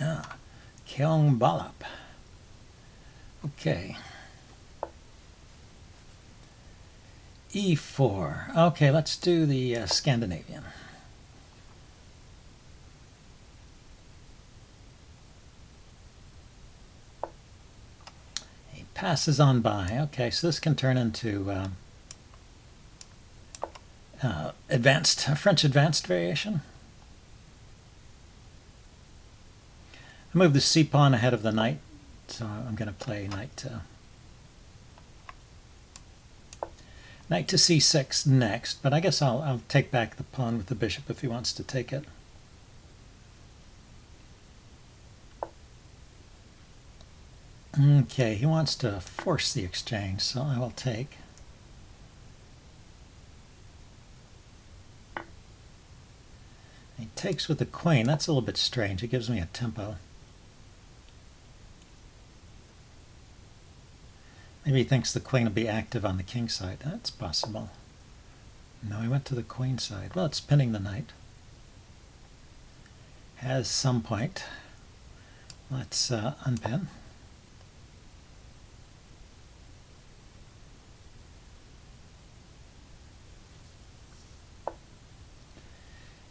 Ah, Keong Balap. Okay. E4. Okay, let's do the Scandinavian. He passes on by. Okay, so this can turn into French advanced variation. I move the c pawn ahead of the knight, so I'm going to play knight to c6 next, but I guess I'll take back the pawn with the bishop if he wants to take it. Okay, he wants to force the exchange, so I will take. He takes with the queen. That's a little bit strange. It gives me a tempo. Maybe he thinks the queen will be active on the king side. That's possible. No, he went to the queen side. Well, it's pinning the knight. Has some point. Let's unpin.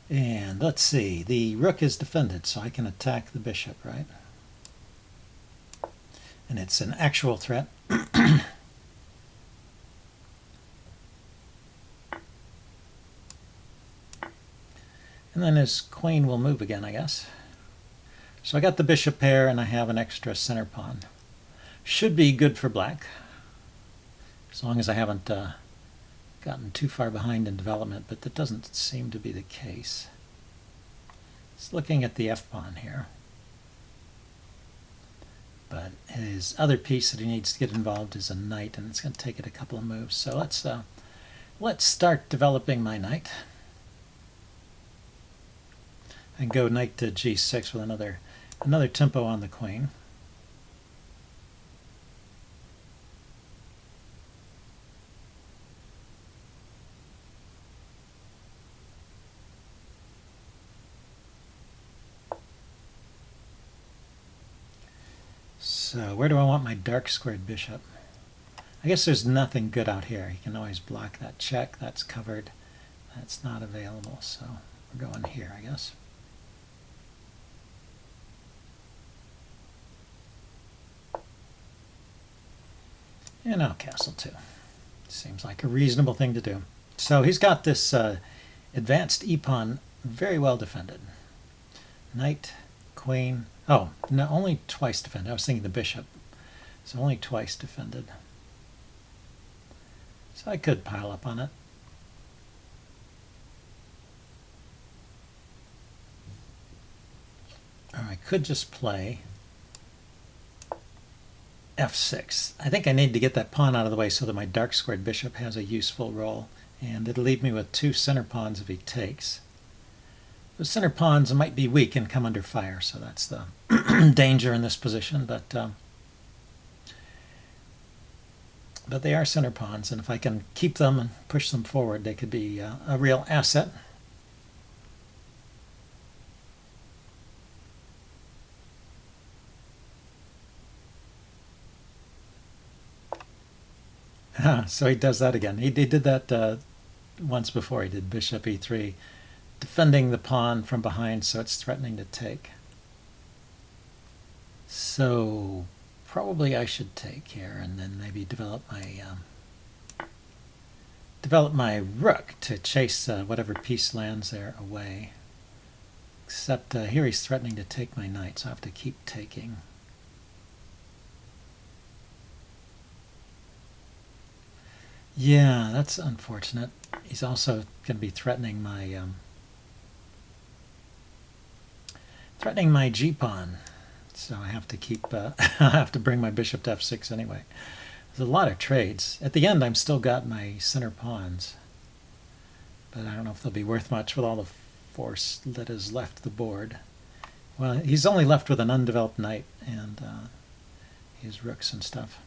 And let's see, the rook is defended, so I can attack the bishop, right? And it's an actual threat. And then his queen will move again, I guess. So I got the bishop pair, and I have an extra center pawn. Should be good for black, as long as I haven't gotten too far behind in development, but that doesn't seem to be the case. Just looking at the f-pawn here. But his other piece that he needs to get involved is a knight, and it's going to take it a couple of moves. So let's start developing my knight. And go knight to g6 with another tempo on the queen. So where do I want my dark squared bishop? I guess there's nothing good out here. He can always block that check. That's covered. That's not available. So we're going here, I guess. And now castle 2. Seems like a reasonable thing to do. So he's got this advanced e-pawn very well defended. Knight, queen. Oh, no, only twice defended. I was thinking the bishop. So only twice defended. So I could pile up on it. Or I could just play f6. I think I need to get that pawn out of the way so that my dark squared bishop has a useful role. And it'll leave me with two center pawns if he takes. The center pawns might be weak and come under fire, so that's the danger in this position. But they are center pawns, and if I can keep them and push them forward, they could be a real asset. So he does that again. He did that once before. He did bishop e3, defending the pawn from behind, so it's threatening to take. So probably I should take here, and then maybe develop my rook to chase whatever piece lands there away. Except here he's threatening to take my knight, so I have to keep taking. Yeah, that's unfortunate. He's also going to be threatening my g-pawn, so I have to keep. I have to bring my bishop to f6 anyway. There's a lot of trades. At the end, I'm still got my center pawns, but I don't know if they'll be worth much with all the force that has left the board. Well, he's only left with an undeveloped knight and his rooks and stuff.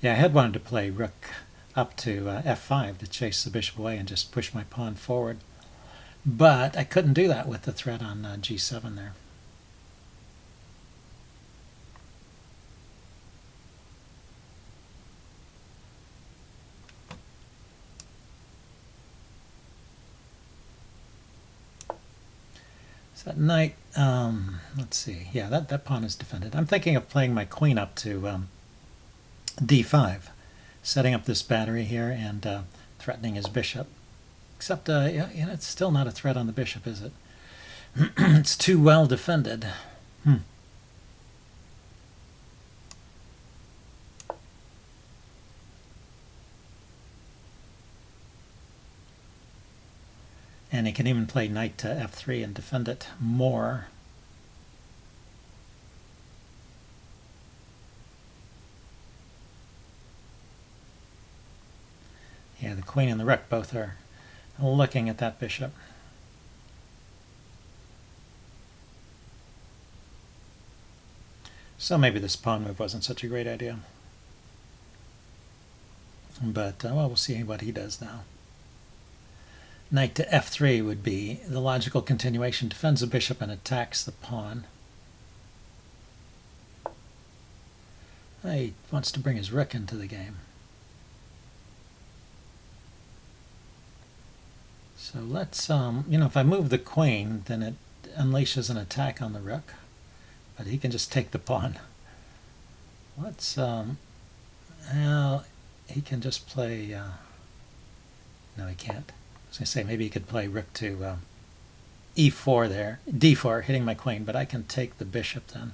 Yeah, I had wanted to play rook up to f5 to chase the bishop away and just push my pawn forward. But I couldn't do that with the threat on g7 there. So that knight, let's see, yeah, that pawn is defended. I'm thinking of playing my queen up to d5, setting up this battery here and threatening his bishop. Except, yeah, it's still not a threat on the bishop, is it? It's too well defended. And he can even play knight to f3 and defend it more. Yeah, the queen and the rook both are looking at that bishop. So maybe this pawn move wasn't such a great idea. But, well, we'll see what he does now. Knight to f3 would be the logical continuation. Defends the bishop and attacks the pawn. He wants to bring his rook into the game. So let's, if I move the queen, then it unleashes an attack on the rook. But he can just take the pawn. Let's, well, he can just play, no, he can't. I was going to say maybe he could play rook to e4 there, d4, hitting my queen, but I can take the bishop then.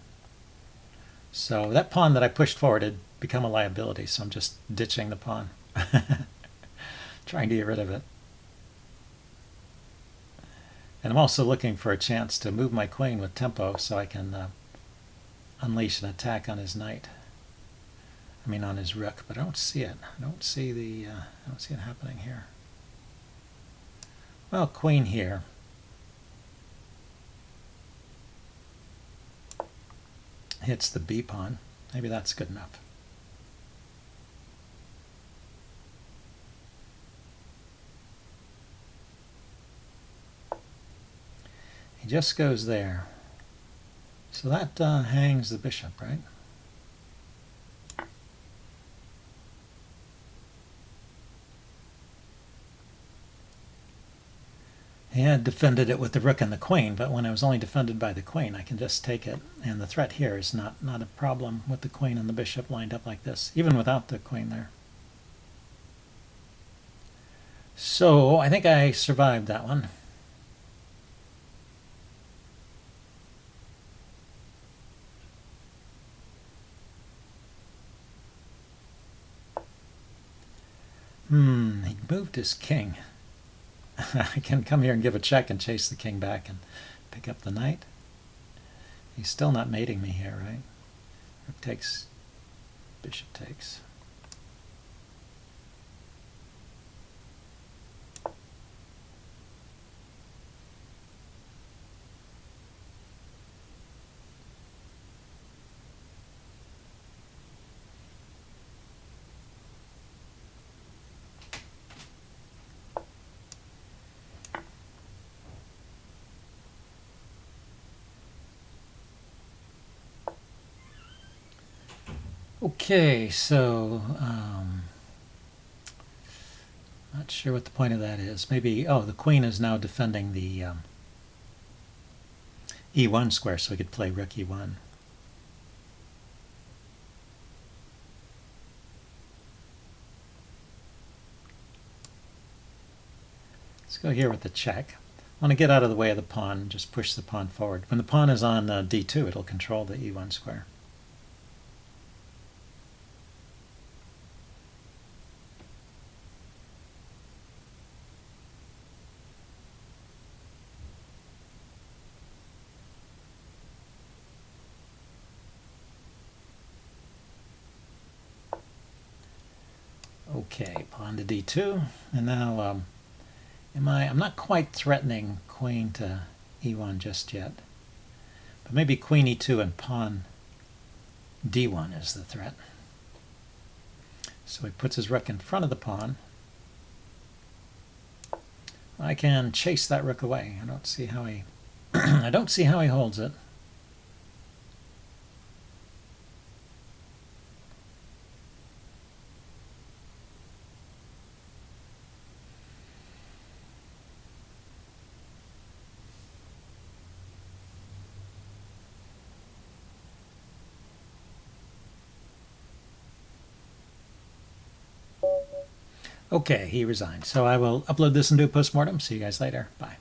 So that pawn that I pushed forward had become a liability, so I'm just ditching the pawn. Trying to get rid of it. And I'm also looking for a chance to move my queen with tempo so I can unleash an attack on his knight. I mean on his rook, but I don't see it. I don't see it happening here. Well, queen here. Hits the b pawn. Maybe that's good enough. He just goes there. So that hangs the bishop, right? He had defended it with the rook and the queen, but when I was only defended by the queen, I can just take it. And the threat here is not a problem with the queen and the bishop lined up like this, even without the queen there. So I think I survived that one. He moved his king. I can come here and give a check and chase the king back and pick up the knight. He's still not mating me here, right? Rook takes, bishop takes. Okay, so not sure what the point of that is. Maybe, oh, the queen is now defending the e1 square, so we could play rook e1. Let's go here with the check. I want to get out of the way of the pawn and just push the pawn forward. When the pawn is on d2, it'll control the e1 square. Okay, pawn to d2, and now I'm not quite threatening queen to e1 just yet, but maybe queen e2 and pawn d1 is the threat. So he puts his rook in front of the pawn. I can chase that rook away. I don't see how he I don't see how he holds it. Okay, he resigned. So I will upload this and do a postmortem. See you guys later. Bye.